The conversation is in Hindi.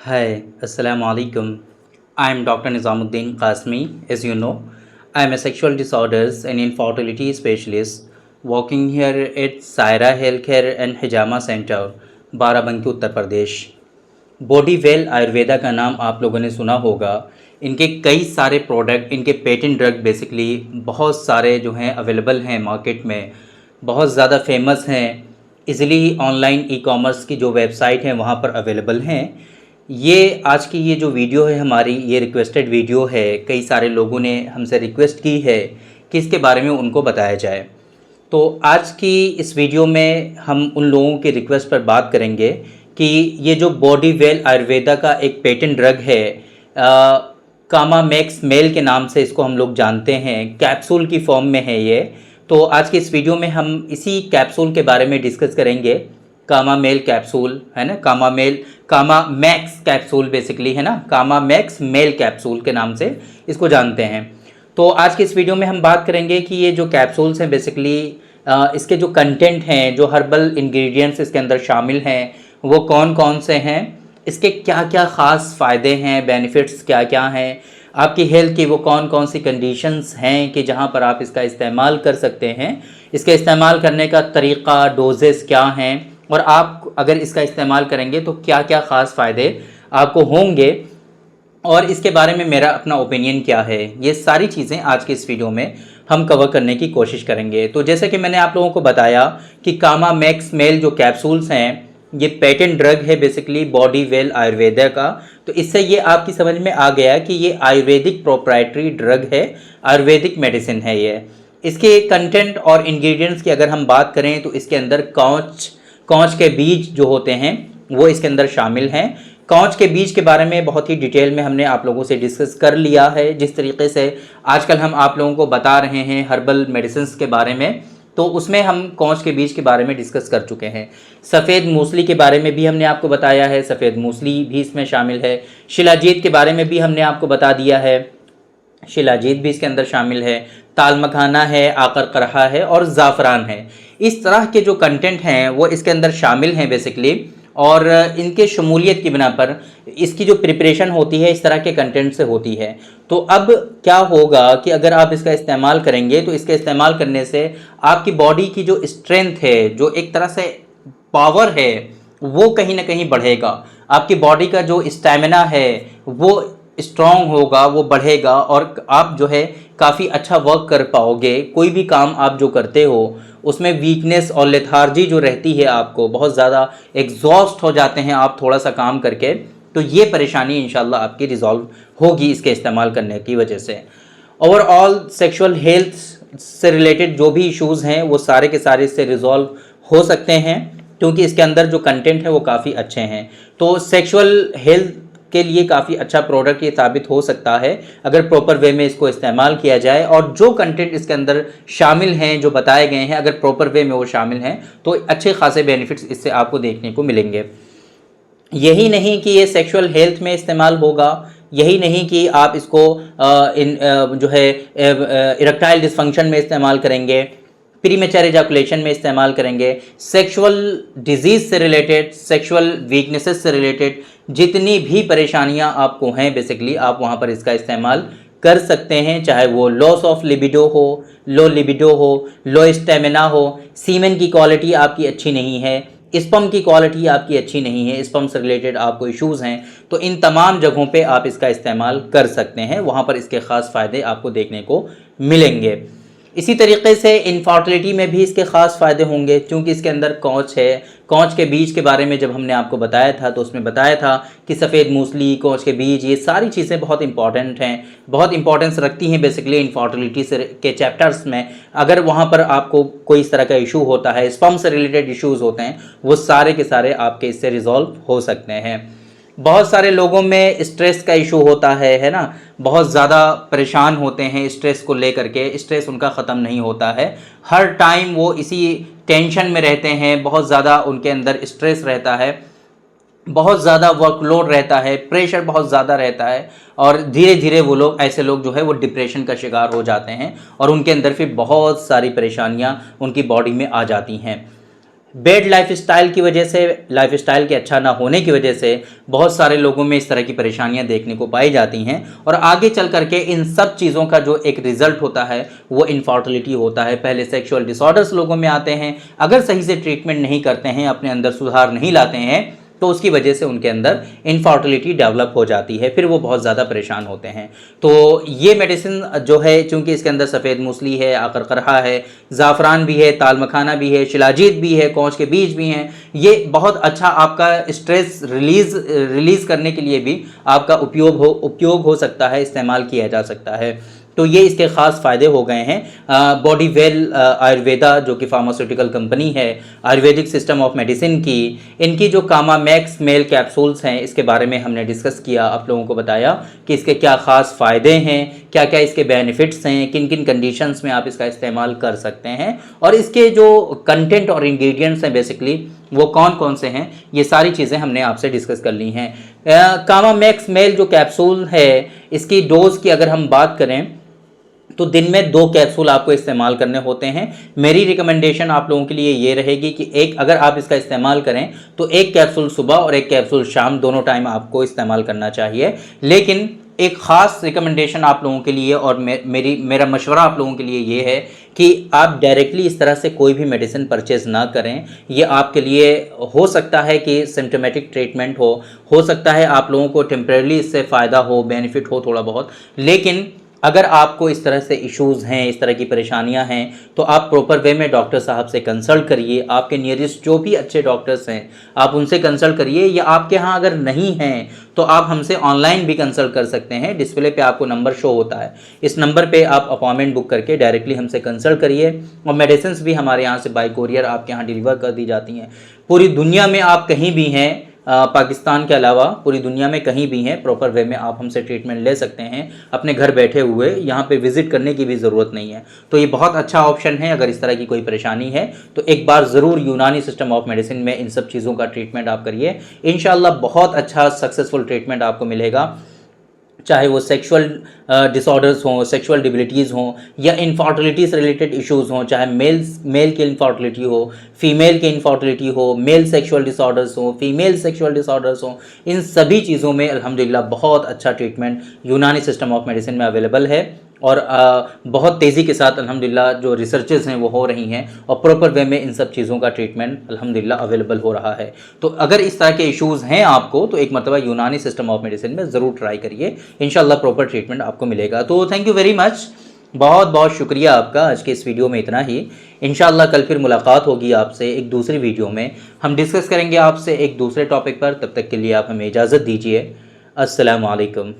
Hi, Assalamu alaikum. I am Dr. Nizamuddin Qasmi. As you know, I am a sexual disorders and infertility specialist working here at Saira Healthcare and Hijama Center, Barabanki Uttar Pradesh. Body well Ayurveda का नाम आप लोगों ने सुना होगा। इनके कई सारे प्रोडक्ट, इनके पेटेंट ड्रग बेसिकली बहुत सारे जो हैं अवेलेबल हैं मार्केट में, बहुत ज़्यादा फेमस हैं, इजीली ऑनलाइन ई कॉमर्स की जो वेबसाइट हैं वहाँ पर अवेलेबल हैं। ये आज की ये जो वीडियो है हमारी, ये रिक्वेस्टेड वीडियो है। कई सारे लोगों ने हमसे रिक्वेस्ट की है कि इसके बारे में उनको बताया जाए। तो आज की इस वीडियो में हम उन लोगों की रिक्वेस्ट पर बात करेंगे कि ये जो बॉडी वेल आयुर्वेदा का एक पेटेंट ड्रग है, कामा मैक्स मेल के नाम से इसको हम लोग जानते हैं, कैप्सूल की फॉर्म में है ये। तो आज की इस वीडियो में हम इसी कैप्सूल के बारे में डिस्कस करेंगे। कामा मेल कैप्सूल है ना, कामा मैक्स कैप्सूल बेसिकली है ना, कामा मैक्स मेल कैप्सूल के नाम से इसको जानते हैं। तो आज की इस वीडियो में हम बात करेंगे कि ये जो कैप्सूल्स हैं बेसिकली इसके जो कंटेंट हैं, जो हर्बल इंग्रेडिएंट्स इसके अंदर शामिल हैं वो कौन कौन से हैं, इसके क्या क्या ख़ास फ़ायदे हैं, बेनिफिट्स क्या क्या हैं, आपकी हेल्थ की वो कौन कौन सी कंडीशंस हैं कि जहाँ पर आप इसका इस्तेमाल कर सकते हैं, इसके इस्तेमाल करने का तरीक़ा, डोजेस क्या हैं, और आप अगर इसका इस्तेमाल करेंगे तो क्या क्या ख़ास फ़ायदे आपको होंगे, और इसके बारे में मेरा अपना ओपिनियन क्या है। ये सारी चीज़ें आज की इस वीडियो में हम कवर करने की कोशिश करेंगे। तो जैसे कि मैंने आप लोगों को बताया कि कामा मैक्स मेल जो कैप्सूल्स हैं ये पेटेंट ड्रग है बेसिकली बॉडी वेल आयुर्वेदा का। तो इससे ये आपकी समझ में आ गया कि ये आयुर्वेदिक प्रोप्राइटरी ड्रग है, आयुर्वेदिक मेडिसिन है ये। इसके कंटेंट और इंग्रेडिएंट्स की अगर हम बात करें तो इसके अंदर कौच के बीज जो होते हैं वो इसके अंदर शामिल हैं। कौच के बीज के बारे में बहुत ही डिटेल में हमने आप लोगों से डिस्कस कर लिया है। जिस तरीके से आजकल हम आप लोगों को बता रहे हैं हर्बल मेडिसिन के बारे में, तो उसमें हम कौच के बीज के बारे में डिस्कस कर चुके हैं। सफ़ेद मूसली के बारे में भी हमने आपको बताया है, सफ़ेद मूसली भी इसमें शामिल है। शिलाजीत के बारे में भी हमने आपको बता दिया है, शिलाजीत भी इसके अंदर शामिल है। ताल मखाना है, आकर करहा है और ज़ाफ़रान है। इस तरह के जो कंटेंट हैं वो इसके अंदर शामिल हैं बेसिकली, और इनके शमूलियत की बिना पर इसकी जो प्रिपरेशन होती है इस तरह के कंटेंट से होती है। तो अब क्या होगा कि अगर आप इसका इस्तेमाल करेंगे तो इसके इस्तेमाल करने से आपकी बॉडी की जो स्ट्रेंथ है, जो एक तरह से पावर है, वो कहीं ना कहीं बढ़ेगा। आपकी बॉडी का जो स्टैमिना है वो स्ट्रॉन्ग होगा, वो बढ़ेगा, और आप जो है काफ़ी अच्छा वर्क कर पाओगे। कोई भी काम आप जो करते हो उसमें वीकनेस और लेथार्जी जो रहती है, आपको बहुत ज़्यादा एग्जॉस्ट हो जाते हैं आप थोड़ा सा काम करके, तो ये परेशानी इंशाल्लाह आपकी रिजॉल्व होगी इसके इस्तेमाल करने की वजह से। ओवरऑल सेक्सुअल हेल्थ से रिलेटेड जो भी इश्यूज़ हैं वो सारे के सारे इससे रिजॉल्व हो सकते हैं, क्योंकि इसके अंदर जो कंटेंट है वो काफ़ी अच्छे हैं। तो सेक्सुअल हेल्थ के लिए काफ़ी अच्छा प्रोडक्ट ये साबित हो सकता है अगर प्रॉपर वे में इसको इस्तेमाल किया जाए, और जो कंटेंट इसके अंदर शामिल हैं, जो बताए गए हैं, अगर प्रॉपर वे में वो शामिल हैं तो अच्छे खासे बेनिफिट्स इससे आपको देखने को मिलेंगे। यही नहीं कि ये सेक्सुअल हेल्थ में इस्तेमाल होगा, यही नहीं कि आप इसको जो है इरेक्टाइल डिसफंक्शन में इस्तेमाल करेंगे, प्रीमेचर एजाकुलेशन में इस्तेमाल करेंगे, सेक्सुअल डिजीज़ से रिलेटेड, सेक्सुअल वीकनेसेस से रिलेटेड जितनी भी परेशानियां आपको हैं बेसिकली आप वहां पर इसका इस्तेमाल कर सकते हैं। चाहे वो लॉस ऑफ लिबिडो हो, लो लिबिडो हो, लो स्टेमिना हो, सीमेन की क्वालिटी आपकी अच्छी नहीं है, स्पर्म की क्वालिटी आपकी अच्छी नहीं है, स्पर्म से रिलेटेड आपको इश्यूज़ हैं, तो इन तमाम जगहों पे आप इसका इस्तेमाल कर सकते हैं। वहाँ पर इसके ख़ास फ़ायदे आपको देखने को मिलेंगे। इसी तरीके से इनफर्टिलिटी में भी इसके ख़ास फ़ायदे होंगे, क्योंकि इसके अंदर कौच है। कौच के बीज के बारे में जब हमने आपको बताया था तो उसमें बताया था कि सफ़ेद मूसली, कौच के बीज, ये सारी चीज़ें बहुत इंपॉर्टेंट हैं, बहुत इंपॉर्टेंस रखती हैं बेसिकली इनफर्टिलिटी से के चैप्टर्स में। अगर वहाँ पर आपको कोई इस तरह का इशू होता है, स्पर्म से रिलेटेड इश्यूज़ होते हैं, वो सारे के सारे आपके इससे रिजॉल्व हो सकते हैं। बहुत सारे लोगों में स्ट्रेस का इशू होता है ना, बहुत ज़्यादा परेशान होते हैं स्ट्रेस को लेकर के, स्ट्रेस उनका ख़त्म नहीं होता है, हर टाइम वो इसी टेंशन में रहते हैं, बहुत ज़्यादा उनके अंदर स्ट्रेस रहता है, बहुत ज़्यादा वर्कलोड रहता है, प्रेशर बहुत ज़्यादा रहता है, और धीरे धीरे वो लोग, ऐसे लोग जो है वो डिप्रेशन का शिकार हो जाते हैं, और उनके अंदर फिर बहुत सारी परेशानियाँ उनकी बॉडी में आ जाती हैं। बैड लाइफस्टाइल की वजह से, लाइफस्टाइल के अच्छा ना होने की वजह से बहुत सारे लोगों में इस तरह की परेशानियां देखने को पाई जाती हैं और आगे चल करके इन सब चीज़ों का जो एक रिजल्ट होता है वो इनफर्टिलिटी होता है। पहले सेक्सुअल डिसऑर्डर्स लोगों में आते हैं, अगर सही से ट्रीटमेंट नहीं करते हैं, अपने अंदर सुधार नहीं लाते हैं तो उसकी वजह से उनके अंदर इनफर्टिलिटी डेवलप हो जाती है, फिर वो बहुत ज़्यादा परेशान होते हैं। तो ये मेडिसिन जो है, चूंकि इसके अंदर सफ़ेद मूसली है, आकरकरहा है, ज़ाफ़रान भी है, ताल मखाना भी है, शिलाजीत भी है, कौच के बीज भी हैं, ये बहुत अच्छा आपका स्ट्रेस रिलीज़ करने के लिए भी आपका उपयोग हो सकता है, इस्तेमाल किया जा सकता है। तो ये इसके ख़ास फ़ायदे हो गए हैं। बॉडी वेल आयुर्वेदा जो कि फार्मास्यूटिकल कंपनी है, आयुर्वेदिक सिस्टम ऑफ मेडिसिन की, इनकी जो कामा मैक्स मेल कैप्सूल्स हैं इसके बारे में हमने डिस्कस किया, आप लोगों को बताया कि इसके क्या ख़ास फ़ायदे हैं, क्या क्या इसके बेनिफिट्स हैं, किन किन कंडीशंस में आप इसका इस्तेमाल कर सकते हैं और इसके जो कंटेंट और इंग्रेडिएंट्स हैं बेसिकली वो कौन कौन से हैं, ये सारी चीज़ें हमने आपसे डिस्कस कर ली हैं। कामा मैक्स मेल जो कैप्सूल है इसकी डोज की अगर हम बात करें तो दिन में 2 कैप्सूल आपको इस्तेमाल करने होते हैं। मेरी रिकमेंडेशन आप लोगों के लिए ये रहेगी कि एक, अगर आप इसका इस्तेमाल करें तो 1 कैप्सूल सुबह और 1 कैप्सूल शाम, दोनों टाइम आपको इस्तेमाल करना चाहिए। लेकिन एक ख़ास रिकमेंडेशन आप लोगों के लिए और मेरा मशवरा आप लोगों के लिए ये है कि आप डायरेक्टली इस तरह से कोई भी मेडिसिन परचेज़ ना करें। ये आपके लिए हो सकता है कि सिम्टोमेटिक ट्रीटमेंट हो सकता है आप लोगों को टेम्परेरी इससे फ़ायदा हो, बेनिफिट हो थोड़ा बहुत, लेकिन अगर आपको इस तरह से इश्यूज़ हैं, इस तरह की परेशानियां हैं, तो आप प्रॉपर वे में डॉक्टर साहब से कंसल्ट करिए। आपके नियरेस्ट जो भी अच्छे डॉक्टर्स हैं आप उनसे कंसल्ट करिए, या आपके यहाँ अगर नहीं हैं तो आप हमसे ऑनलाइन भी कंसल्ट कर सकते हैं। डिस्प्ले पे आपको नंबर शो होता है, इस नंबर पे आप अपॉइंटमेंट बुक करके डायरेक्टली हमसे कंसल्ट करिए। और मेडिसिन भी हमारे यहाँ से बाय कोरियर आपके यहाँ डिलीवर कर दी जाती हैं। पूरी दुनिया में आप कहीं भी हैं, पाकिस्तान के अलावा पूरी दुनिया में कहीं भी हैं, प्रॉपर वे में आप हमसे ट्रीटमेंट ले सकते हैं अपने घर बैठे हुए, यहाँ पे विजिट करने की भी ज़रूरत नहीं है। तो ये बहुत अच्छा ऑप्शन है। अगर इस तरह की कोई परेशानी है तो एक बार ज़रूर यूनानी सिस्टम ऑफ मेडिसिन में इन सब चीज़ों का ट्रीटमेंट आप करिए, इंशाल्लाह बहुत अच्छा सक्सेसफुल ट्रीटमेंट आपको मिलेगा। चाहे वो सेक्सुअल डिसऑर्डर्स हों, सेक्सुअल डिबिलिटीज़ हों, या इनफर्टिलिटी से रिलेटेड इश्यूज़ हों, चाहे मेल की इनफर्टिलिटी हो, फीमेल की इनफर्टिलिटी हो, मेल सेक्सुअल डिसऑर्डर्स हो, फीमेल सेक्सुअल डिसऑर्डर्स हो, इन सभी चीज़ों में अल्हम्दुलिल्लाह बहुत अच्छा ट्रीटमेंट यूनानी सिस्टम ऑफ मेडिसिन में अवेलेबल है। और बहुत तेज़ी के साथ अल्हम्दुलिल्लाह जो रिसर्चेस हैं वो हो रही हैं और प्रॉपर वे में इन सब चीज़ों का ट्रीटमेंट अल्हम्दुलिल्लाह अवेलेबल हो रहा है। तो अगर इस तरह के इश्यूज़ हैं आपको तो एक मरतबा यूनानी सिस्टम ऑफ मेडिसिन में ज़रूर ट्राई करिए, इंशाल्लाह प्रॉपर ट्रीटमेंट आपको मिलेगा। तो थैंक यू वेरी मच, बहुत बहुत शुक्रिया आपका। आज के इस वीडियो में इतना ही। इंशाल्लाह कल फिर मुलाकात होगी आपसे एक दूसरी वीडियो में, हम डिस्कस करेंगे आपसे एक दूसरे टॉपिक पर। तब तक के लिए आप हमें इजाज़त दीजिए। अस्सलामु अलैकुम।